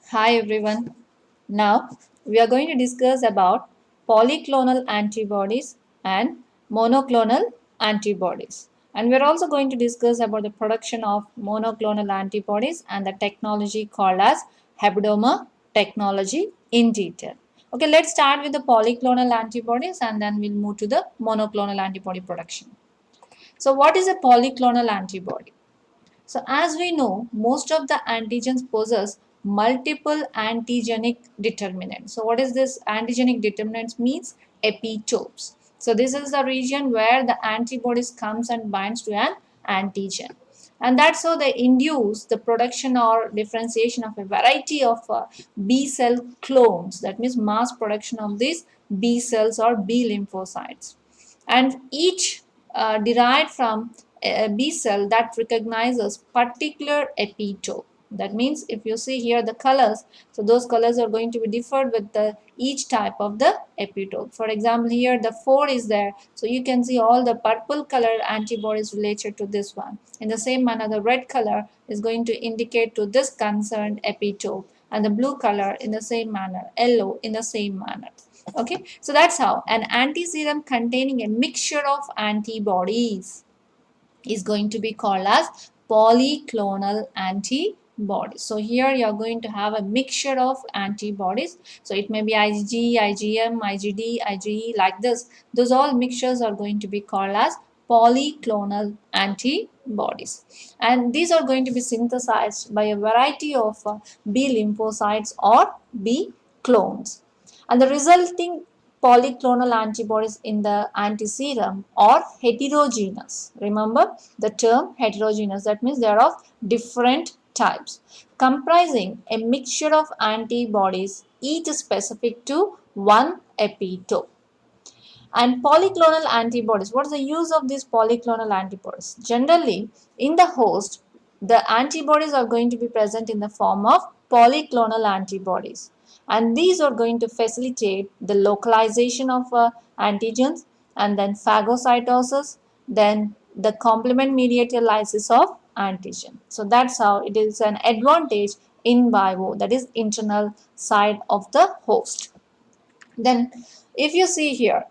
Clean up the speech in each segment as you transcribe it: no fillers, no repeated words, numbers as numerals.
Hi everyone. Now we are going to discuss about polyclonal antibodies and monoclonal antibodies. And we're also going to discuss about the production of monoclonal antibodies and the technology called as Hebdomer technology in detail. Okay, let's start with the polyclonal antibodies and then we'll move to the monoclonal antibody production. So what is a polyclonal antibody? So as we know, most of the antigens possess multiple antigenic determinants. So what is this antigenic determinants means? Epitopes. So this is the region where the antibodies comes and binds to an antigen. And that's how they induce the production or differentiation of a variety of B cell clones. That means mass production of these B cells or B lymphocytes. And each derived from a B cell that recognizes particular epitope. That means if you see here the colors, so those colors are going to be differed with the each type of the epitope. For example, here the 4 is there, so you can see all the purple color antibodies related to this one. In the same manner, the red color is going to indicate to this concerned epitope, and the blue color in the same manner, yellow in the same manner. Okay, so that's how an antiserum containing a mixture of antibodies is going to be called as polyclonal antibodies. So here you are going to have a mixture of antibodies. So it may be IgG, IgM, IgD, IgE like this. Those all mixtures are going to be called as polyclonal antibodies. And these are going to be synthesized by a variety of B lymphocytes or B clones. And the resulting polyclonal antibodies in the antiserum are heterogeneous. Remember the term heterogeneous, that means they are of different types, comprising a mixture of antibodies each specific to one epitope. And polyclonal antibodies, what is the use of these polyclonal antibodies? Generally, in the host, the antibodies are going to be present in the form of polyclonal antibodies. And these are going to facilitate the localization of antigens and then phagocytosis, then the complement mediated lysis of antigen. So that's how it is an advantage in vivo, that is internal side of the host. Then if you see here,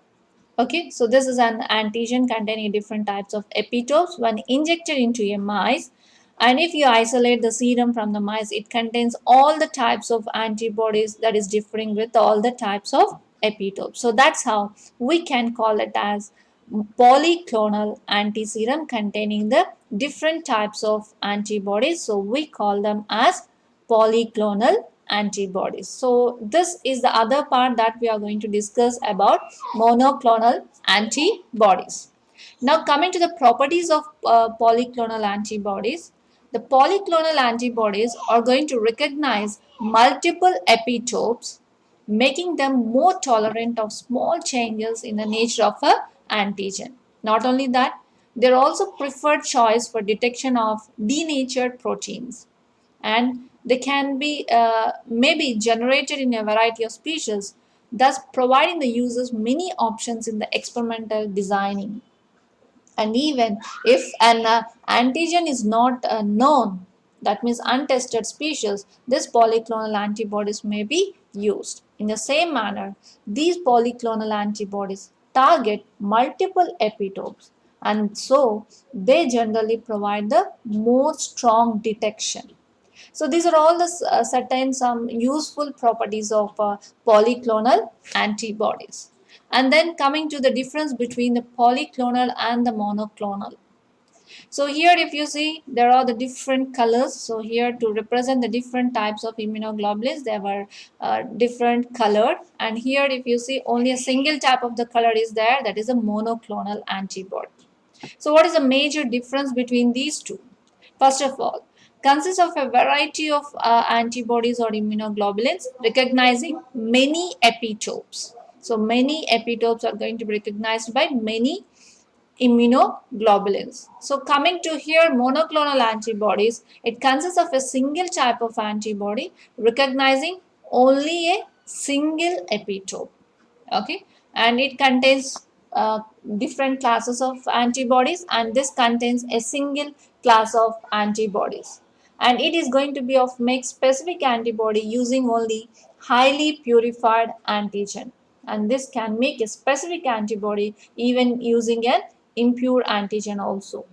okay, so this is an antigen containing different types of epitopes when injected into a mice. And if you isolate the serum from the mice, it contains all the types of antibodies that is differing with all the types of epitopes. So that's how we can call it as polyclonal antiserum containing the different types of antibodies. So we call them as polyclonal antibodies. So this is the other part that we are going to discuss about monoclonal antibodies. Now coming to the properties of polyclonal antibodies, the polyclonal antibodies are going to recognize multiple epitopes, making them more tolerant of small changes in the nature of a antigen. Not only that, they are also preferred choice for detection of denatured proteins, and they can be maybe generated in a variety of species, thus providing the users many options in the experimental designing. And even if an antigen is not known, that means untested species, this polyclonal antibodies may be used. In the same manner, these polyclonal antibodies target multiple epitopes, and so they generally provide the more strong detection. So these are all the certain some useful properties of polyclonal antibodies. And then coming to the difference between the polyclonal and the monoclonal. So here if you see, there are the different colors. So here to represent the different types of immunoglobulins, there were different colored. And here if you see, only a single type of the color is there, that is a monoclonal antibody. So what is the major difference between these two? First of all, consists of a variety of antibodies or immunoglobulins recognizing many epitopes. So many epitopes are going to be recognized by many immunoglobulins. So coming to here, monoclonal antibodies, it consists of a single type of antibody recognizing only a single epitope. Okay, and it contains different classes of antibodies, and this contains a single class of antibodies. and it is going to be of make specific antibody using only highly purified antigen, and this can make a specific antibody even using an impure antigen also.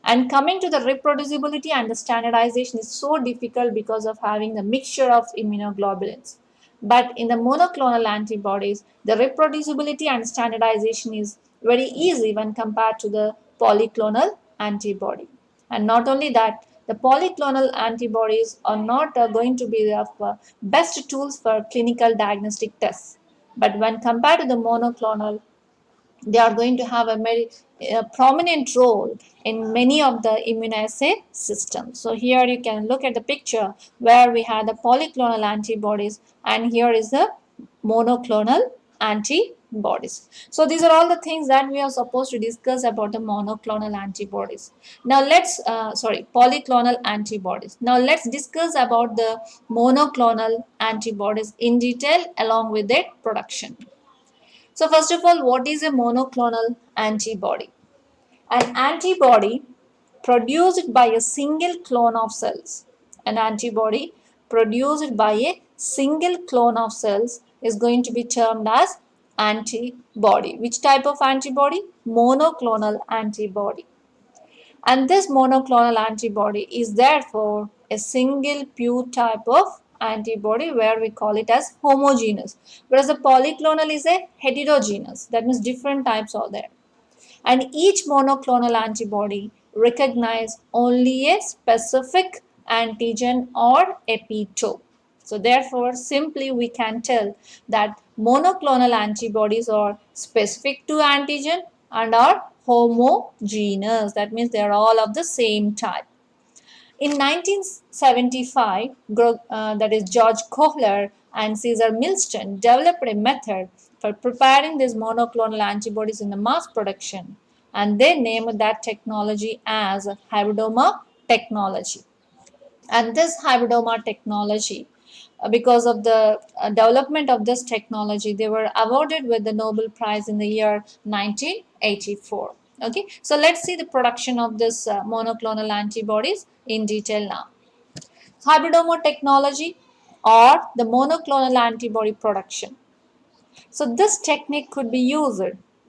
And coming to the reproducibility and the standardization is so difficult because of having the mixture of immunoglobulins. But in the monoclonal antibodies, the reproducibility and standardization is very easy when compared to the polyclonal antibody. And not only that, the polyclonal antibodies are not going to be the best tools for clinical diagnostic tests. But when compared to the monoclonal, they are going to have a very prominent role in many of the immunoassay systems. So here you can look at the picture where we have the polyclonal antibodies, and here is the monoclonal antibodies. So these are all the things that we are supposed to discuss about the monoclonal antibodies. Now polyclonal antibodies. Now let's discuss about the monoclonal antibodies in detail along with their production. So first of all, what is a monoclonal antibody? An antibody produced by a single clone of cells. An antibody produced by a single clone of cells is going to be termed as antibody. Which type of antibody? Monoclonal antibody. And this monoclonal antibody is therefore a single pure type of antibody where we call it as homogeneous. Whereas the polyclonal is a heterogeneous, that means different types are there. And each monoclonal antibody recognize only a specific antigen or epitope. So therefore, simply we can tell that monoclonal antibodies are specific to antigen and are homogeneous. That means they are all of the same type. In 1975, that is George Kohler and Cesar Milston developed a method for preparing these monoclonal antibodies in the mass production, and they named that technology as hybridoma technology. And this hybridoma technology, because of the development of this technology, they were awarded with the Nobel Prize in the year 1984. Okay, so let's see the production of this monoclonal antibodies in detail now. Hybridoma technology or the monoclonal antibody production. So this technique could be used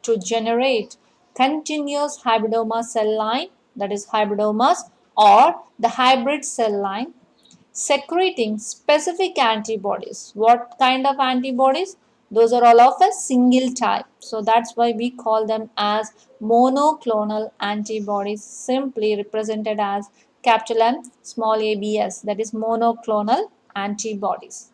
to generate continuous hybridoma cell line, that is hybridomas, or the hybrid cell line secreting specific antibodies. What kind of antibodies? Those are all of a single type. So that's why we call them as monoclonal antibodies, simply represented as capital M, small abs, that is monoclonal antibodies.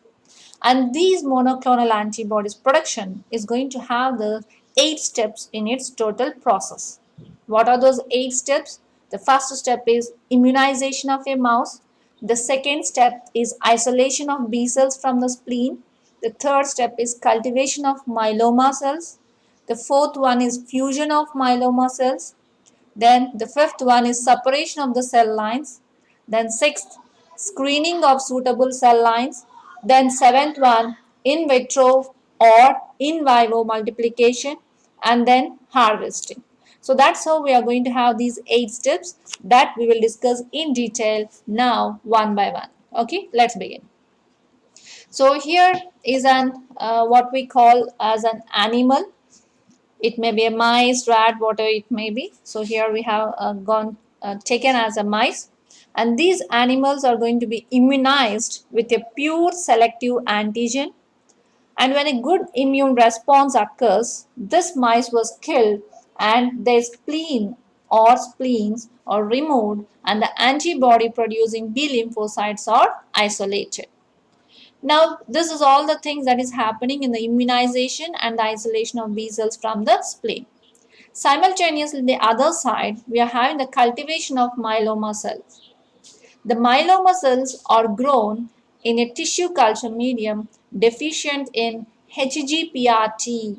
And these monoclonal antibodies production is going to have the 8 steps in its total process. What are those 8 steps? The first step is immunization of a mouse. The second step is isolation of B cells from the spleen. The third step is cultivation of myeloma cells. The fourth one is fusion of myeloma cells. Then the fifth one is separation of the cell lines. Then sixth, screening of suitable cell lines. Then seventh one, in vitro or in vivo multiplication, and then harvesting. So that's how we are going to have these 8 steps that we will discuss in detail now one by one. Okay, let's begin. So here is an what we call as an animal. It may be a mice, rat, whatever it may be. So here we have taken as a mice, and these animals are going to be immunized with a pure selective antigen. And when a good immune response occurs, this mice was killed and their spleen or spleens are removed, and the antibody producing B lymphocytes are isolated. Now, this is all the things that is happening in the immunization and the isolation of B cells from the spleen. Simultaneously, on the other side, we are having the cultivation of myeloma cells. The myeloma cells are grown in a tissue culture medium deficient in HGPRT.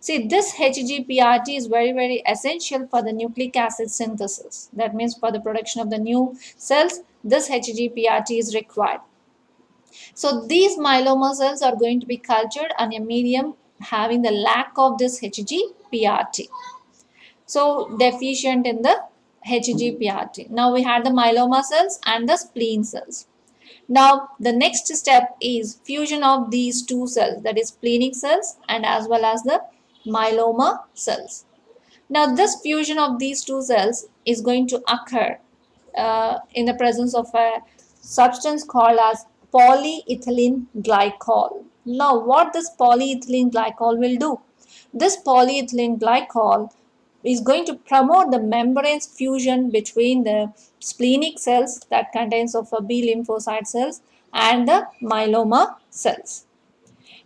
See, this HGPRT is very, very essential for the nucleic acid synthesis. That means for the production of the new cells, this HGPRT is required. So these myeloma cells are going to be cultured on a medium having the lack of this HGPRT. So deficient in the HGPRT. Now we had the myeloma cells and the spleen cells. Now the next step is fusion of these two cells, that is splenic cells and as well as the myeloma cells. Now this fusion of these two cells is going to occur in the presence of a substance called as polyethylene glycol. Now what this polyethylene glycol will do? This polyethylene glycol is going to promote the membrane's fusion between the splenic cells that contains of a B lymphocyte cells and the myeloma cells.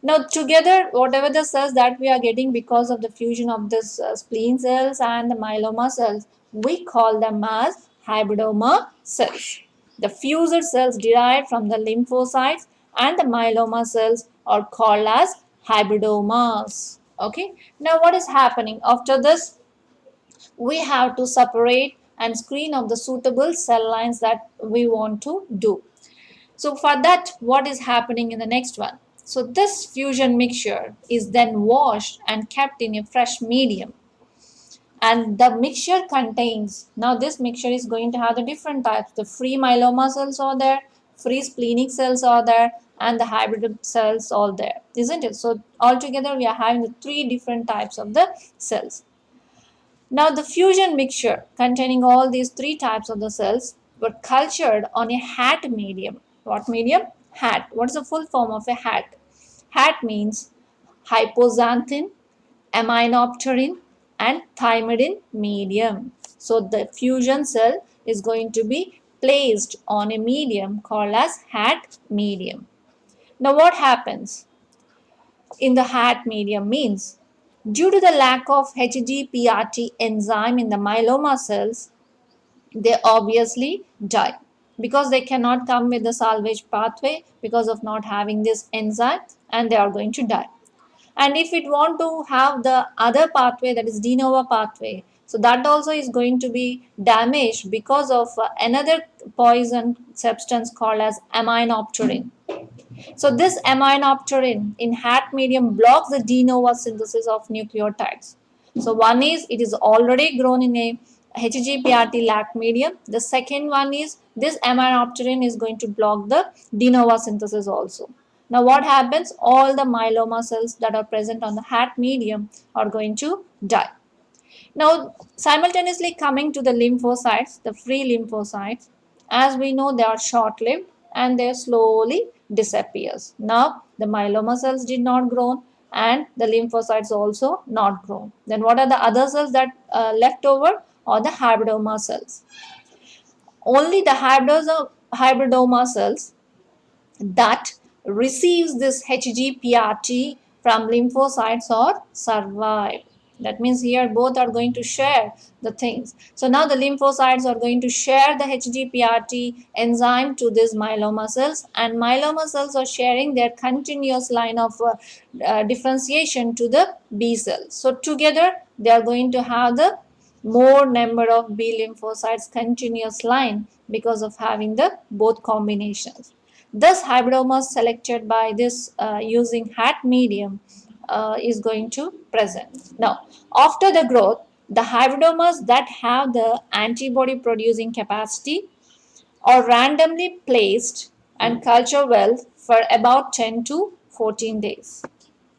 Now together, whatever the cells that we are getting because of the fusion of this spleen cells and the myeloma cells, we call them as hybridoma cells. The fused cells derived from the lymphocytes and the myeloma cells are called as hybridomas. Okay. Now what is happening? After this, we have to separate and screen of the suitable cell lines that we want to do. So for that, what is happening in the next one? So this fusion mixture is then washed and kept in a fresh medium. And the mixture contains, now this mixture is going to have the different types. The free myeloma cells are there, free splenic cells are there, and the hybrid cells all there, isn't it? So altogether we are having the three different types of the cells. Now the fusion mixture containing all these three types of the cells were cultured on a HAT medium. What medium? HAT. What is the full form of a HAT? HAT means hypoxanthine, aminopterin and thymidine medium. So the fusion cell is going to be placed on a medium called as HAT medium. Now what happens in the HAT medium means due to the lack of HGPRT enzyme in the myeloma cells, they obviously die because they cannot come with the salvage pathway because of not having this enzyme, and they are going to die. And if it want to have the other pathway, that is de novo pathway, so that also is going to be damaged because of another poison substance called as aminopterin. So this aminopterin in HAT medium blocks the de novo synthesis of nucleotides. So one is it is already grown in a HGPRT lac medium. The second one is this aminopterin is going to block the de novo synthesis also. Now what happens? All the myeloma cells that are present on the HAT medium are going to die. Now simultaneously coming to the lymphocytes, the free lymphocytes, as we know they are short-lived and they slowly disappears. Now the myeloma cells did not grow and the lymphocytes also not grown. Then what are the other cells that left over? Or the hybridoma cells. Only the hybridoma cells that receives this HGPRT from lymphocytes or survive. That means here both are going to share the things. So now the lymphocytes are going to share the HGPRT enzyme to these myeloma cells, and myeloma cells are sharing their continuous line of differentiation to the B cells. So together they are going to have the more number of B lymphocytes continuous line because of having the both combinations. Thus, hybridomas selected by this using HAT medium is going to present. Now, after the growth, the hybridomas that have the antibody producing capacity are randomly placed and culture well for about 10 to 14 days.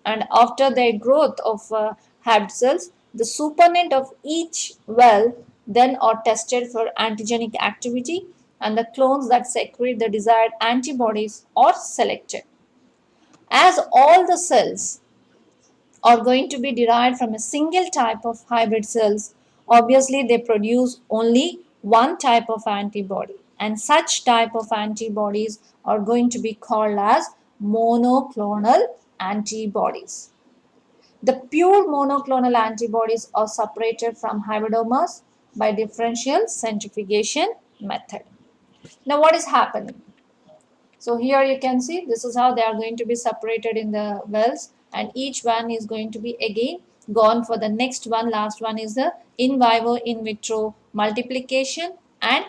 And after their growth of hybrid cells, the supernet of each well then are tested for antigenic activity, and the clones that secrete the desired antibodies are selected. As all the cells are going to be derived from a single type of hybrid cells, obviously they produce only one type of antibody, and such type of antibodies are going to be called as monoclonal antibodies. The pure monoclonal antibodies are separated from hybridomas by differential centrifugation method. Now what is happening? So here you can see this is how they are going to be separated in the wells, and each one is going to be again gone for the next one. Last one is the in vivo in vitro multiplication and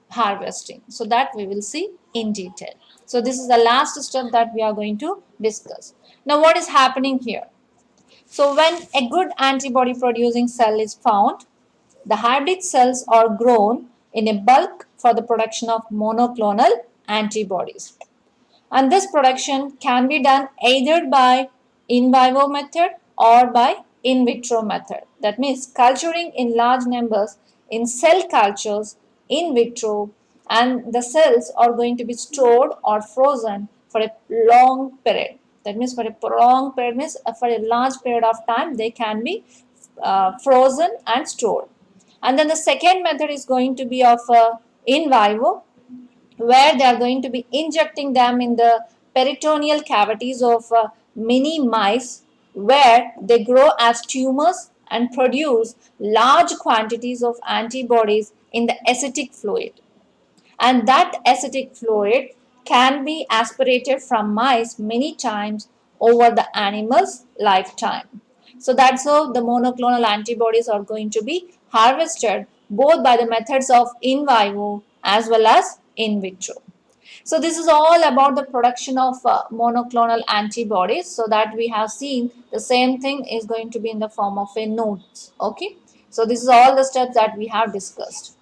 harvesting. So that we will see in detail. So this is the last step that we are going to discuss. Now what is happening here? So when a good antibody producing cell is found, the hybrid cells are grown in a bulk for the production of monoclonal antibodies. And this production can be done either by in vivo method or by in vitro method. That means culturing in large numbers in cell cultures in vitro, and the cells are going to be stored or frozen for a long period. That means for a prolonged period means for a large period of time they can be frozen and stored. And then the second method is going to be of in vivo, where they are going to be injecting them in the peritoneal cavities of mini mice, where they grow as tumors and produce large quantities of antibodies in the ascitic fluid, and that acidic fluid can be aspirated from mice many times over the animal's lifetime. So that's how the monoclonal antibodies are going to be harvested both by the methods of in vivo as well as in vitro. So this is all about the production of monoclonal antibodies. So that we have seen the same thing is going to be in the form of a notes. Okay. So this is all the steps that we have discussed.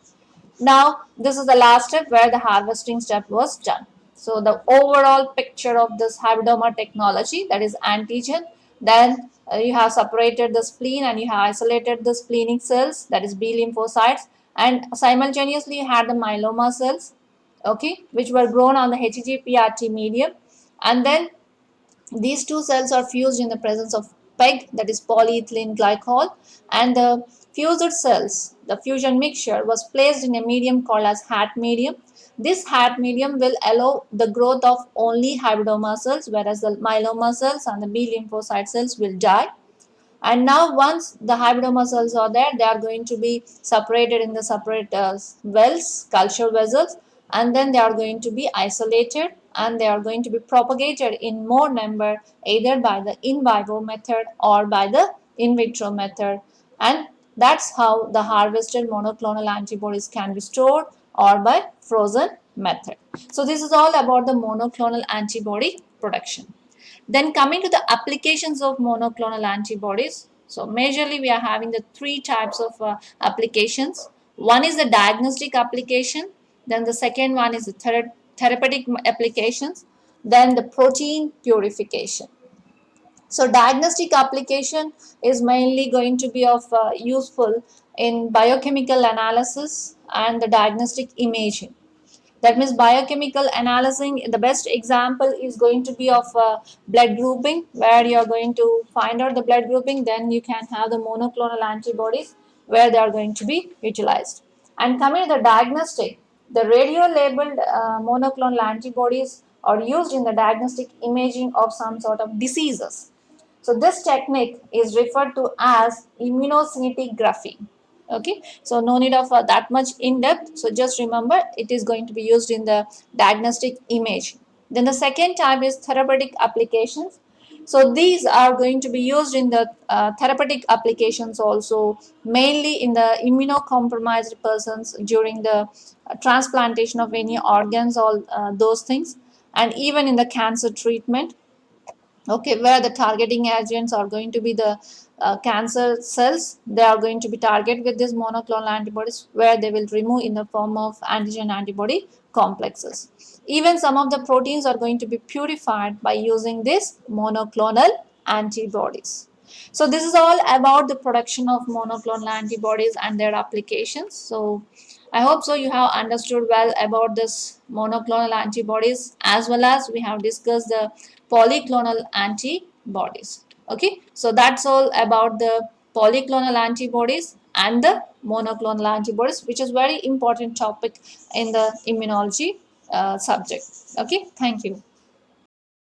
Now, this is the last step where the harvesting step was done. So, the overall picture of this hybridoma technology, that is antigen, then you have separated the spleen and you have isolated the splenic cells, that is B lymphocytes, and simultaneously you had the myeloma cells, okay, which were grown on the HEG-PRT medium, and then these two cells are fused in the presence of PEG, that is polyethylene glycol, and the fused cells, the fusion mixture, was placed in a medium called as HAT medium. This HAT medium will allow the growth of only hybridoma cells, whereas the myeloma cells and the B lymphocyte cells will die. And now once the hybridoma cells are there, they are going to be separated in the separate wells, culture vessels, and then they are going to be isolated and they are going to be propagated in more number either by the in vivo method or by the in vitro method. And that's how the harvested monoclonal antibodies can be stored or by frozen method. So this is all about the monoclonal antibody production. Then coming to the applications of monoclonal antibodies. So majorly we are having the three types of applications. One is the diagnostic application. Then the second one is the therapeutic applications. Then the protein purification. So diagnostic application is mainly going to be of useful in biochemical analysis and the diagnostic imaging. That means biochemical analyzing, the best example is going to be of blood grouping, where you are going to find out the blood grouping, then you can have the monoclonal antibodies where they are going to be utilized. And coming to the diagnostic, the radio labeled monoclonal antibodies are used in the diagnostic imaging of some sort of diseases. So this technique is referred to as immunoscintigraphy. Okay, so no need of that much in depth. So just remember it is going to be used in the diagnostic image. Then the second type is therapeutic applications. So these are going to be used in the therapeutic applications also, mainly in the immunocompromised persons during the transplantation of any organs, all those things, and even in the cancer treatment, okay, where the targeting agents are going to be the cancer cells. They are going to be targeted with these monoclonal antibodies, where they will remove in the form of antigen antibody complexes. Even some of the proteins are going to be purified by using these monoclonal antibodies. So this is all about the production of monoclonal antibodies and their applications. So I hope so you have understood well about this monoclonal antibodies, as well as we have discussed the polyclonal antibodies. Okay, so that's all about the polyclonal antibodies and the monoclonal antibodies, which is very important topic in the immunology subject. Okay, thank you.